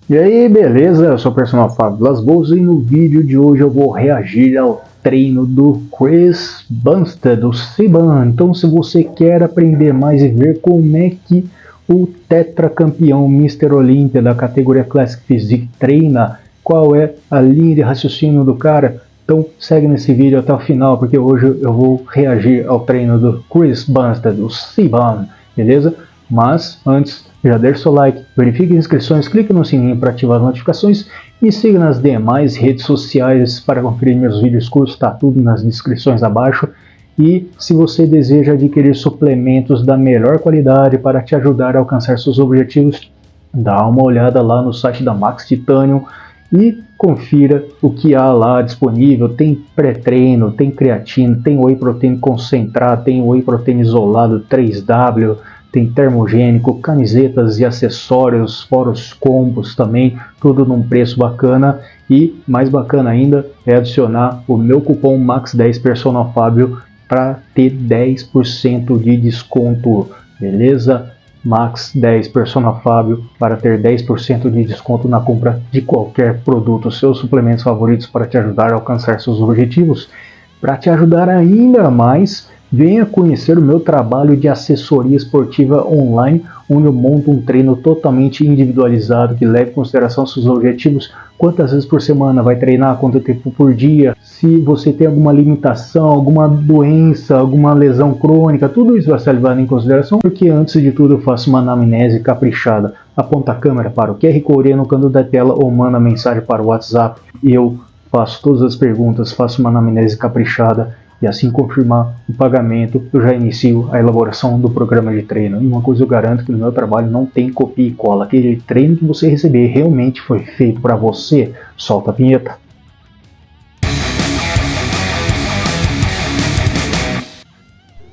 E aí, beleza? Eu sou o personal Fábio Las Boas e no vídeo de hoje eu vou reagir ao treino do Chris Bumstead, do Siban. Então, se você quer aprender mais e ver como é que o tetracampeão Mr. Olympia da categoria Classic Physique treina, qual é a linha de raciocínio do cara, então segue nesse vídeo até o final, porque hoje eu vou reagir ao treino do Chris Bumstead, do Siban, beleza? Mas antes, já deixe seu like, verifique as inscrições, clique no sininho para ativar as notificações e siga nas demais redes sociais para conferir meus vídeos curtos, está tudo nas descrições abaixo. E se você deseja adquirir suplementos da melhor qualidade para te ajudar a alcançar seus objetivos, dá uma olhada lá no site da Max Titanium e confira o que há lá disponível. Tem pré-treino, tem creatina, tem whey protein concentrado, tem whey protein isolado 3W, tem termogênico, camisetas e acessórios, fora os combos também, tudo num preço bacana. E mais bacana ainda é adicionar o meu cupom MAX10 Personal Fábio para ter 10% de desconto, beleza? Max 10 Personal Fábio para ter 10% de desconto na compra de qualquer produto, seus suplementos favoritos para te ajudar a alcançar seus objetivos. Para te ajudar ainda mais, venha conhecer o meu trabalho de assessoria esportiva online, onde eu monto um treino totalmente individualizado que leve em consideração seus objetivos, quantas vezes por semana vai treinar, quanto tempo por dia, se você tem alguma limitação, alguma doença, alguma lesão crônica, tudo isso vai ser levado em consideração, porque antes de tudo eu faço uma anamnese caprichada. Aponta a câmera para o QR Code no canto da tela ou manda mensagem para o WhatsApp e eu faço todas as perguntas, faço uma anamnese caprichada e assim confirmar o pagamento, eu já inicio a elaboração do programa de treino. E uma coisa eu garanto que no meu trabalho não tem copia e cola. Aquele treino que você receber realmente foi feito para você. Solta a vinheta.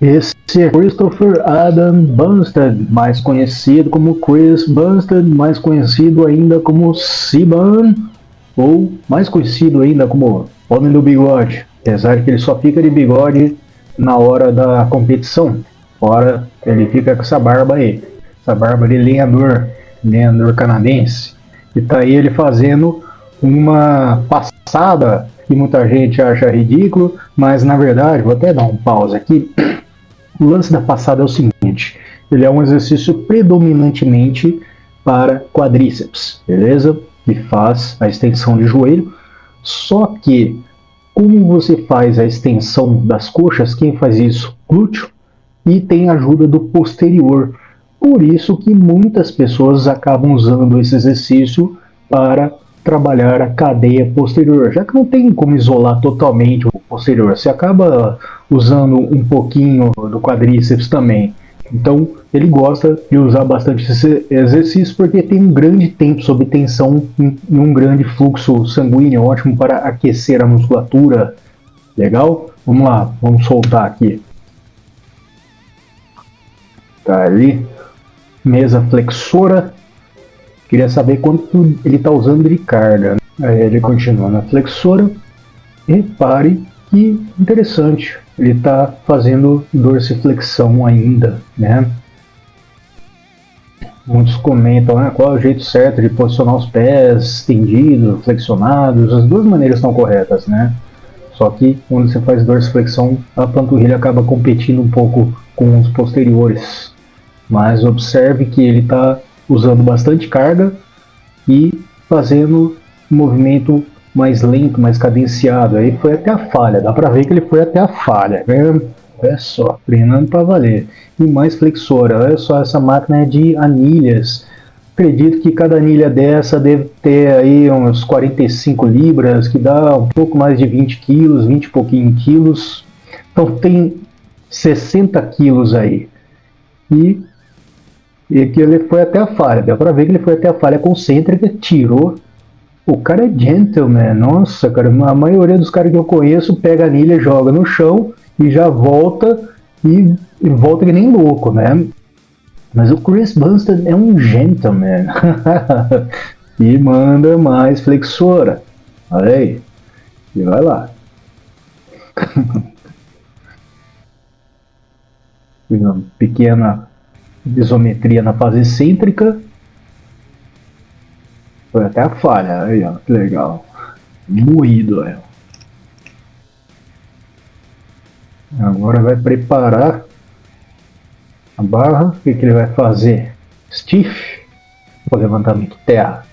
Esse é Christopher Adam Bumstead, mais conhecido como Chris Bumstead, mais conhecido ainda como Siban, ou mais conhecido ainda como Homem do Bigode, apesar que ele só fica de bigode na hora da competição, fora ele fica com essa barba aí, essa barba de lenhador canadense, e tá aí ele fazendo uma passada que muita gente acha ridículo, mas na verdade, vou até dar um pause aqui, o lance da passada é o seguinte, ele é um exercício predominantemente para quadríceps, beleza? Que faz a extensão de joelho, só que como você faz a extensão das coxas, quem faz isso? Glúteo, e tem a ajuda do posterior. Por isso que muitas pessoas acabam usando esse exercício para trabalhar a cadeia posterior, já que não tem como isolar totalmente o posterior, você acaba usando um pouquinho do quadríceps também. Então, ele gosta de usar bastante esse exercício porque tem um grande tempo sob tensão e um grande fluxo sanguíneo, ótimo para aquecer a musculatura. Legal? Vamos lá, vamos soltar aqui. Tá ali, mesa flexora. Queria saber quanto ele está usando de carga. Aí ele continua na flexora. Repare que interessante, ele está fazendo dorsiflexão ainda, né? Muitos comentam, qual é o jeito certo de posicionar os pés estendidos, flexionados, as duas maneiras estão corretas, né? Só que quando você faz dorsiflexão, a panturrilha acaba competindo um pouco com os posteriores. Mas observe que ele está usando bastante carga e fazendo um movimento mais lento, mais cadenciado. Aí foi até a falha, dá para ver que ele foi até a falha, né? Olha só, treinando para valer. E mais flexora, olha só, essa máquina é de anilhas. Acredito que cada anilha dessa deve ter aí uns 45 libras, que dá um pouco mais de 20 quilos, 20 e pouquinho quilos. Então tem 60 quilos aí. E que ele foi até a falha, deu para ver que ele foi até a falha concêntrica, tirou. O cara é gentleman, nossa, cara, a maioria dos caras que eu conheço pega a anilha, joga no chão e já volta e volta que nem louco, né? Mas o Chris Bumstead é um gentleman e manda mais flexora. Olha aí, e vai lá. Uma pequena isometria na fase excêntrica. Foi até a falha, aí ó, que legal. Moído, é. Agora vai preparar a barra. O que, que ele vai fazer? Stiff, para levantamento terra.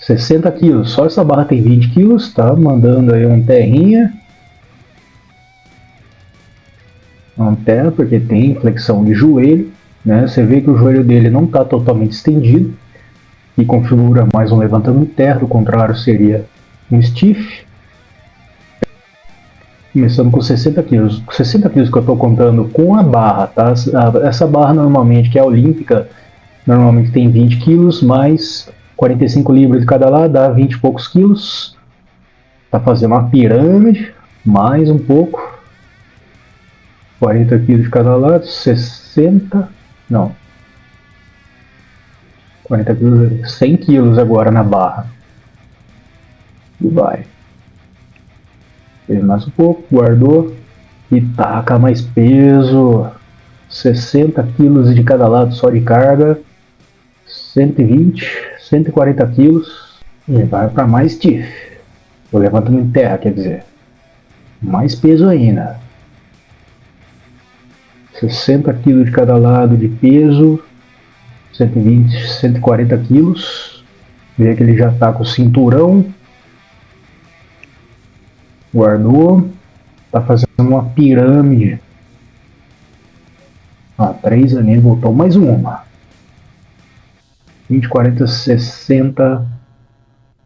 60 quilos, só essa barra tem 20 quilos, tá? Mandando aí um terrinha. Um terra, porque tem flexão de joelho, né? Você vê que o joelho dele não está totalmente estendido e configura mais um levantamento terra, do contrário seria um stiff. Começando com 60 quilos. 60 quilos que eu estou contando com a barra, tá? Essa barra normalmente, que é olímpica, normalmente tem 20 quilos, mais 45 libras de cada lado, dá 20 e poucos quilos. Tá fazendo uma pirâmide, mais um pouco. 40 quilos de cada lado, 60, não. 40 quilos, 100 quilos agora na barra. E vai. Fez mais um pouco, guardou e taca mais peso. 60 quilos de cada lado só de carga. 120, 140 quilos. E vai para mais stiff. Vou levantando em terra, quer dizer. Mais peso ainda. 60 quilos de cada lado de peso. 120, 140 quilos. Vê que ele já está com o cinturão. Guardou. Está fazendo uma pirâmide. 3 aninhos, voltou mais uma. 20, 40, 60,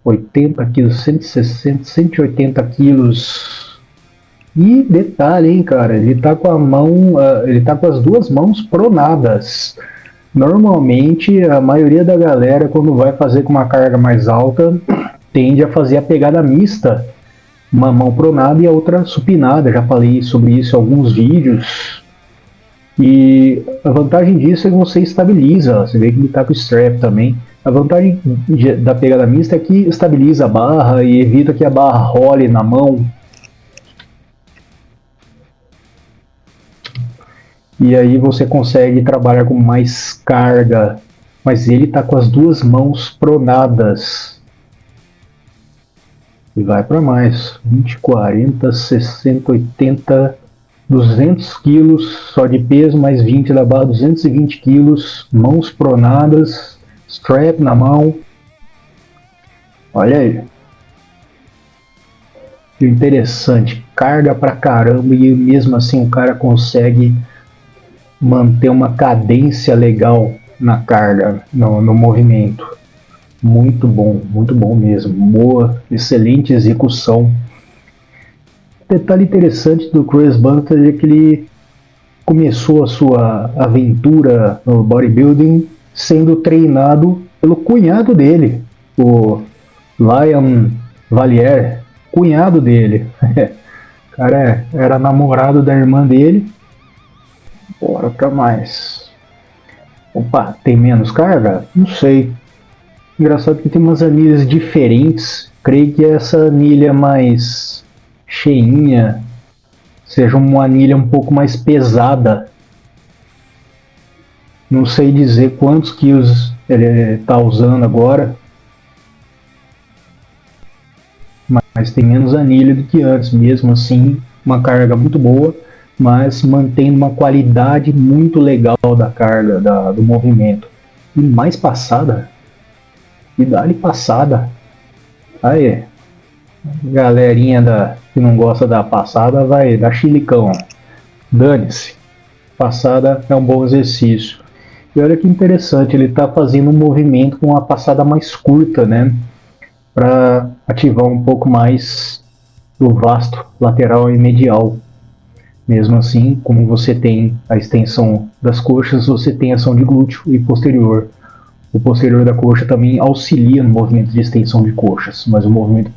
80 quilos, 160, 180 quilos. E detalhe, hein, cara, ele tá com a mão, ele tá com as duas mãos pronadas. Normalmente, a maioria da galera, quando vai fazer com uma carga mais alta, tende a fazer a pegada mista. Uma mão pronada e a outra supinada. Já falei sobre isso em alguns vídeos. E a vantagem disso é que você estabiliza. Você vê que ele está com o strap também. A vantagem da pegada mista é que estabiliza a barra e evita que a barra role na mão. E aí você consegue trabalhar com mais carga. Mas ele está com as duas mãos pronadas. E vai para mais. 20, 40, 60, 80, 200 quilos só de peso, mais 20 da barra, 220 quilos, mãos pronadas, strap na mão. Olha aí. Que interessante. Carga pra caramba e mesmo assim o cara consegue manter uma cadência legal na carga, no movimento. Muito bom mesmo. Boa, excelente execução. Detalhe interessante do Chris Bunter é que ele começou a sua aventura no bodybuilding sendo treinado pelo cunhado dele, o Liam Valier, cunhado dele. O cara era namorado da irmã dele. Bora pra mais. Opa, tem menos carga? Não sei. Engraçado que tem umas anilhas diferentes. Creio que essa anilha mais cheinha seja uma anilha um pouco mais pesada. Não sei dizer quantos quilos ele está usando agora, mas tem menos anilha do que antes. Mesmo assim, uma carga muito boa, mas mantendo uma qualidade muito legal da carga, do movimento. E mais passada. E dá-lhe passada. Aí, galerinha que não gosta da passada vai dar chilicão. Dane-se. Passada é um bom exercício. E olha que interessante, ele está fazendo um movimento com uma passada mais curta, né? Para ativar um pouco mais do vasto lateral e medial. Mesmo assim, como você tem a extensão das coxas, você tem ação de glúteo e posterior. O posterior da coxa também auxilia no movimento de extensão de coxas, mas o movimento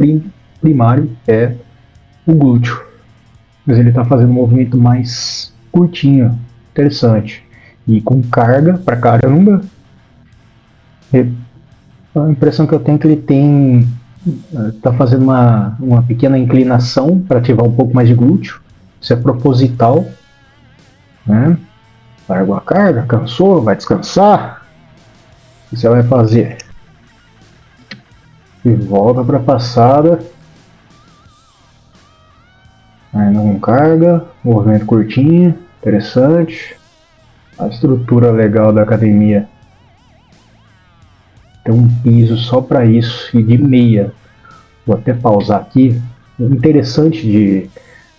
primário é o glúteo. Mas ele está fazendo um movimento mais curtinho, interessante. E com carga pra caramba. A impressão que eu tenho é que ele está fazendo uma pequena inclinação para ativar um pouco mais de glúteo. Isso é proposital, né? Largou a carga, cansou, vai descansar. O que você vai fazer? e volta para a passada. Ainda com carga, movimento curtinho, interessante. A estrutura legal da academia. Tem um piso só para isso e de meia. Vou até pausar aqui. O interessante de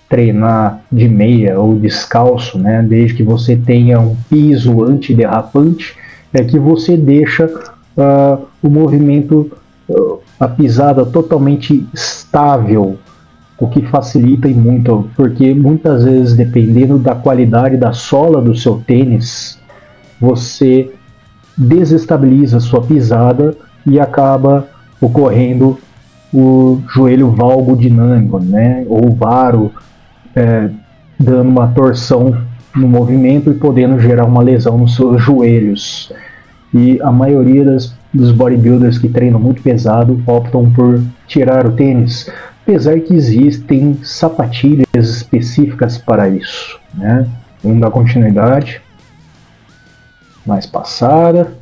treinar de meia ou descalço, né, desde que você tenha um piso antiderrapante, é que você deixa o movimento, a pisada totalmente estável, o que facilita e muito, porque muitas vezes, dependendo da qualidade da sola do seu tênis, você desestabiliza a sua pisada e acaba ocorrendo o joelho valgodinâmico, né, ou varo, dando uma torção no movimento e podendo gerar uma lesão nos seus joelhos. E a maioria dos bodybuilders que treinam muito pesado optam por tirar o tênis, apesar que existem sapatilhas específicas para isso, né? Vamos dar continuidade. Mais passada.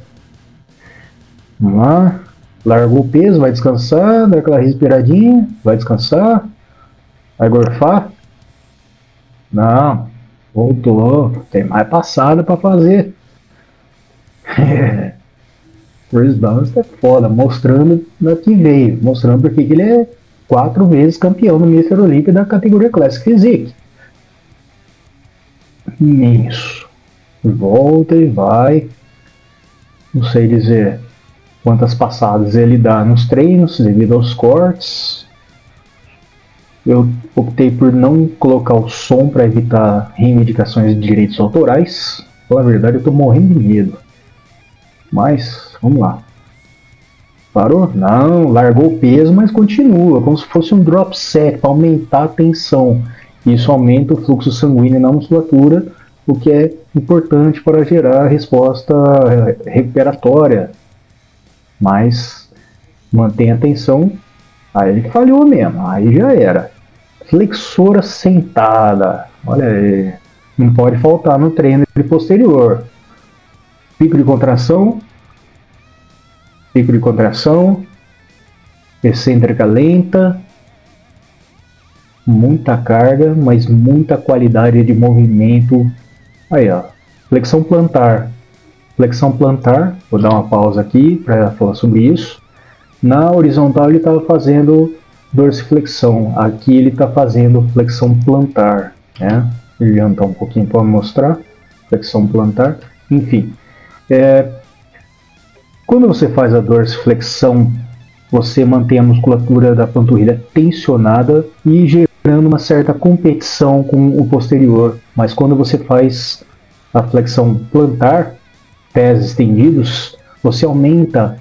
Vamos lá. Largou o peso, vai descansar, dá aquela respiradinha, vai descansar, vai gorfar. Não, voltou, tem mais passada para fazer. Chris Buster é foda, mostrando que veio, mostrando porque ele é 4 vezes campeão no Mr. Olympia da categoria Classic Physique. Isso. Volta e vai. Não sei dizer quantas passadas ele dá nos treinos devido aos cortes. Eu optei por não colocar o som para evitar reivindicações de direitos autorais. Na verdade, eu estou morrendo de medo. Mas, vamos lá. Parou? Não, largou o peso, mas continua, como se fosse um drop set para aumentar a tensão. Isso aumenta o fluxo sanguíneo na musculatura, o que é importante para gerar a resposta recuperatória. Mas mantém a tensão. Aí ele falhou mesmo, aí já era. Flexora sentada, olha aí, não pode faltar no treino de posterior. Pico de contração, excêntrica lenta, muita carga, mas muita qualidade de movimento. Aí ó, flexão plantar, vou dar uma pausa aqui para falar sobre isso. Na horizontal ele estava fazendo dorsiflexão, aqui ele está fazendo flexão plantar, né? Adiantar um pouquinho para mostrar, flexão plantar, enfim. Quando você faz a dorsiflexão, você mantém a musculatura da panturrilha tensionada e gerando uma certa competição com o posterior, mas quando você faz a flexão plantar, pés estendidos, você aumenta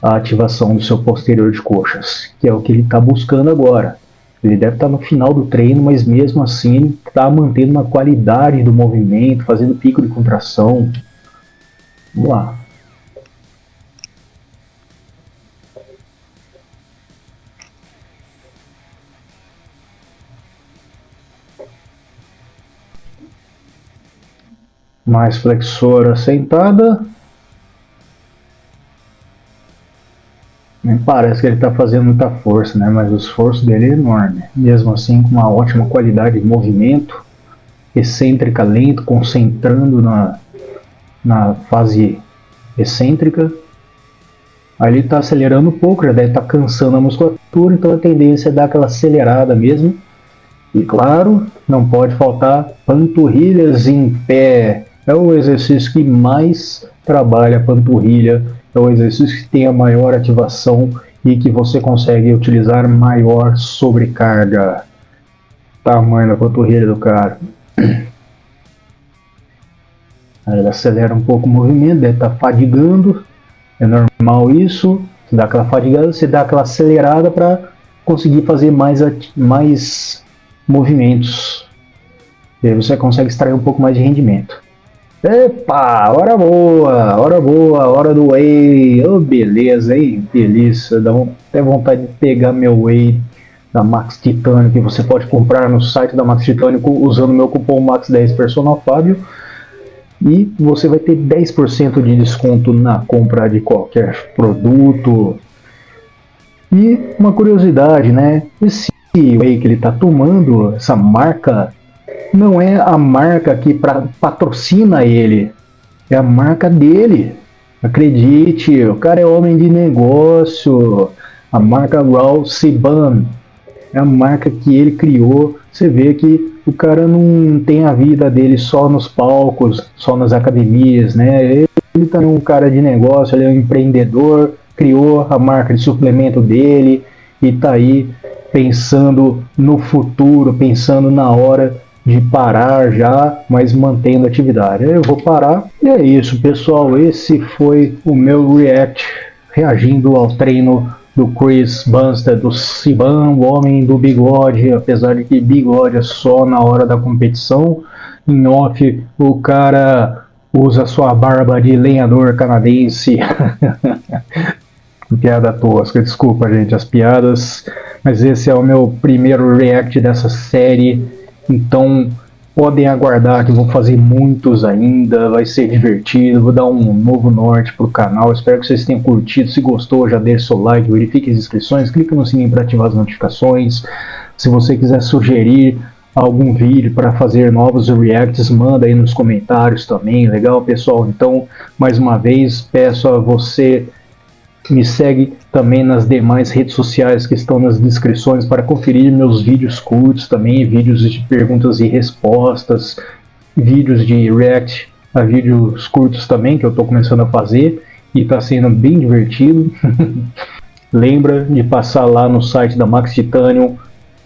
a ativação do seu posterior de coxas, que é o que ele está buscando agora. Ele deve estar no final do treino, mas mesmo assim ele está mantendo uma qualidade do movimento, fazendo pico de contração. Vamos lá. Mais flexora sentada. Nem parece que ele está fazendo muita força, né? Mas o esforço dele é enorme. Mesmo assim, com uma ótima qualidade de movimento, excêntrica lento, concentrando na fase excêntrica. Aí ele está acelerando um pouco, já deve estar cansando a musculatura, então a tendência é dar aquela acelerada mesmo. E claro, não pode faltar panturrilhas em pé. É o exercício que mais trabalha a panturrilha, é o exercício que tem a maior ativação e que você consegue utilizar maior sobrecarga. Tamanho da panturrilha do cara. Aí ele acelera um pouco o movimento, deve estar fadigando, é normal isso. Você dá aquela fadigada, você dá aquela acelerada para conseguir fazer mais movimentos. E aí você consegue extrair um pouco mais de rendimento. Epa, hora boa, hora do whey. Oh, beleza, hein? Delícia, dá até vontade de pegar meu whey da Max Titânio, que você pode comprar no site da Max Titânio usando o meu cupom MAX10 Personal Fábio. E você vai ter 10% de desconto na compra de qualquer produto. E uma curiosidade, né? Esse whey que ele está tomando, essa marca, não é a marca que patrocina ele, é a marca dele. Acredite, o cara é homem de negócio. A marca Raw Siban é a marca que ele criou. Você vê que o cara não tem a vida dele só nos palcos, só nas academias, né? Ele também é um cara de negócio, ele é um empreendedor, criou a marca de suplemento dele e tá aí pensando no futuro, pensando na hora de parar já, mas mantendo a atividade. Eu vou parar. E é isso, pessoal. Esse foi o meu react reagindo ao treino do Chris Bumstead, do Siban, o homem do bigode, apesar de que bigode é só na hora da competição. Em off, o cara usa sua barba de lenhador canadense. Piada tosca, desculpa, gente, as piadas. Mas esse é o meu primeiro react dessa série. Então, podem aguardar que eu vou fazer muitos ainda. Vai ser divertido. Vou dar um novo norte pro canal. Espero que vocês tenham curtido. Se gostou, já deixe seu like, verifique as inscrições, clique no sininho para ativar as notificações. Se você quiser sugerir algum vídeo para fazer novos reacts, manda aí nos comentários também. Legal, pessoal? Então, mais uma vez, peço a você me segue também nas demais redes sociais que estão nas descrições para conferir meus vídeos curtos também, vídeos de perguntas e respostas, vídeos de react a vídeos curtos também que eu estou começando a fazer e está sendo bem divertido. Lembra de passar lá no site da Max Titanium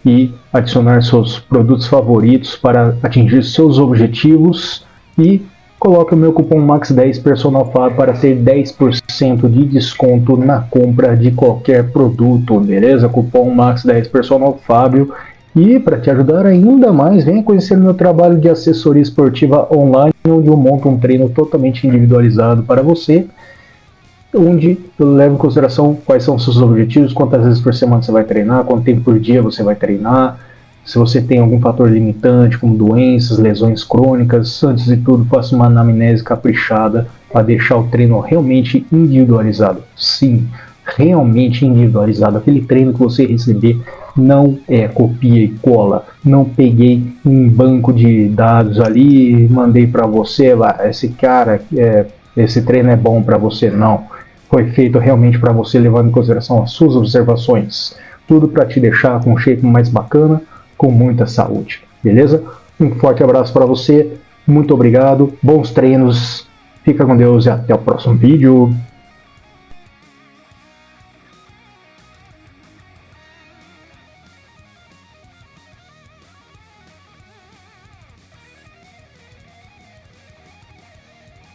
e adicionar seus produtos favoritos para atingir seus objetivos e coloque o meu cupom MAX10 PersonalFábio para ter 10% de desconto na compra de qualquer produto, beleza? Cupom MAX10 PersonalFábio. E para te ajudar ainda mais, venha conhecer meu trabalho de assessoria esportiva online, onde eu monto um treino totalmente individualizado para você, onde eu levo em consideração quais são os seus objetivos, quantas vezes por semana você vai treinar, quanto tempo por dia você vai treinar, se você tem algum fator limitante, como doenças, lesões crônicas. Antes de tudo, faça uma anamnese caprichada para deixar o treino realmente individualizado. Sim, realmente individualizado. Aquele treino que você receber não é copia e cola. Não peguei um banco de dados ali e mandei para você, esse cara, esse treino é bom para você. Não. Foi feito realmente para você, levando em consideração as suas observações. Tudo para te deixar com um shape mais bacana, com muita saúde, beleza? Um forte abraço para você, muito obrigado, bons treinos, fica com Deus e até o próximo vídeo.